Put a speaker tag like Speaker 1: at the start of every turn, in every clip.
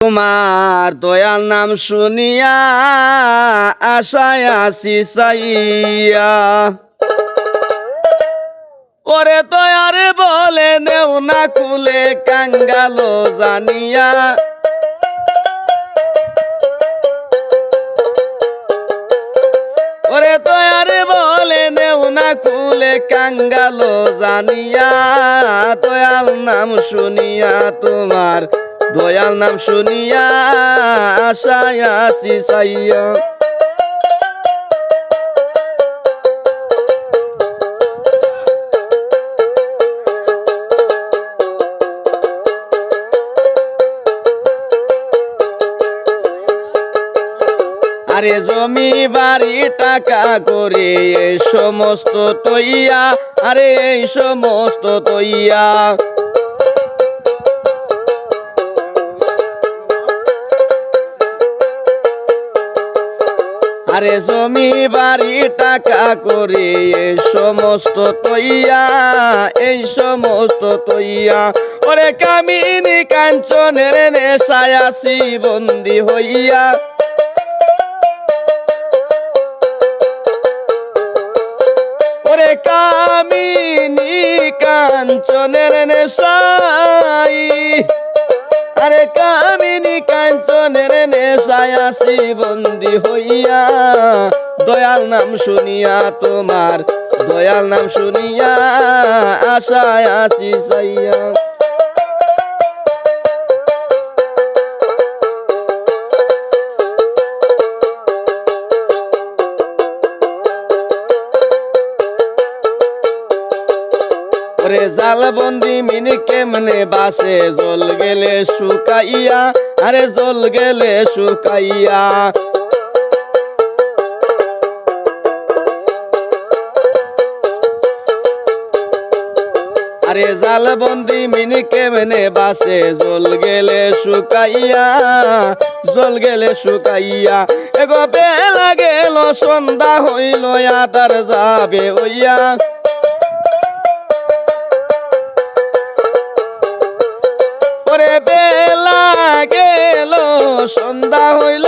Speaker 1: তোমার দয়াল নাম শুনিয়া আশায় আছি চাইয়া। ওরে দয়ারে বলে নেও না কুলে কাঙ্গালো জানিয়া। ওরে দয়ারে বলে নেও না কুলে কাঙ্গালো জানিয়া। দয়াল নাম শুনিয়া তোমার দয়াল নাম শুনিয়া আশায় আছি চাইয়া। আরে জমি বাড়ি টাকা করে এই সমস্ত তৈয়া। আরে এই সমস্ত তৈয়া। আরে জমি বাড়ি টাকা করে এই সমস্ত তৈয়া। এই সমস্ত তৈয়া। ওরে কামিনী কাঞ্চনের নেশায় আছি বন্দী হইয়া। ওরে কামিনী কাঞ্চনের নেশাই। আরে কামিনী কাঞ্চনের নেশায় আছি বন্দী হইয়া। দয়াল নাম শুনিয়া তোমার দয়াল নাম শুনিয়া আশায় আছি চাইয়া। ওরে জাল বন্দি মিনি কেমনে বাসে জল গেলে শুকাইয়া। আরে জল গেলে শুকাইয়া। আরে জাল বন্দি মিনি কেমনে বাসে জল গেলে শুকাইয়া। জল গেলে শুকাইয়া। এগো বেলা গেল সন্ধ্যা হইল আদার যাবে ওইয়া। ওরে বেলা গেল সন্ধ্যা হইল।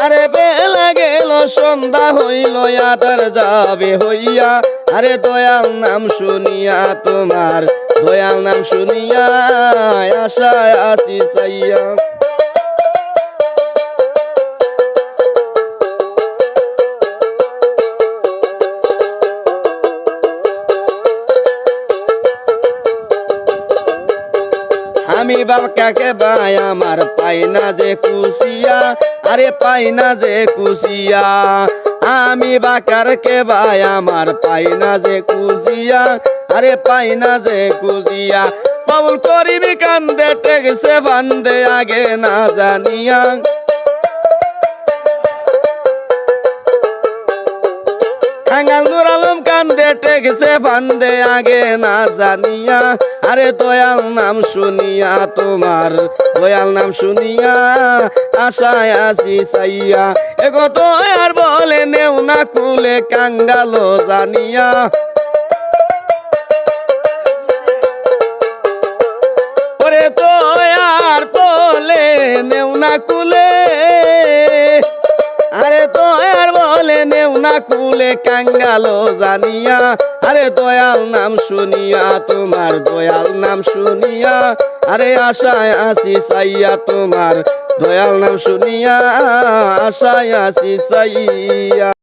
Speaker 1: আরে বেলা গেল সন্ধ্যা হইল আদার যাবে হইয়া। আরে দয়াল নাম শুনিয়া তোমার দয়াল নাম শুনিয়া আশায় আছি চাইয়া। আমি বাবাকে ভাই আমার পাই না যে কুশিয়া। আরে পাই না যে কুশিয়া। আমি বাকার কে ভাই আমার পাই না যে কুশিয়া। আরে পাই না যে কুশিয়া। বাবুল করিবি কান্দে টেকছে বান্দে আগে না জানিয়া। কাঙ্গাল নুর আলম কান্দে টেকছে বান্দে আগে না জানিয়া। আরে দয়াল নাম শুনিয়া তোমার দয়াল নাম শুনিয়া আশায় আছি চাইয়া। এগো দয়ার বলে নেও না কুলে কাঙ্গালো জানিয়া। ওরে দয়ার বলে নেও না কুলে। আরে দয়ার বলে নেও না কুলে কাঙ্গালো জানিয়া। আরে দয়াল নাম শুনিয়া তোমার দয়াল নাম শুনিয়া আরে আশায় আছি চাইয়া। তোমার দয়াল নাম শুনিয়া আশায় আছি চাইয়া।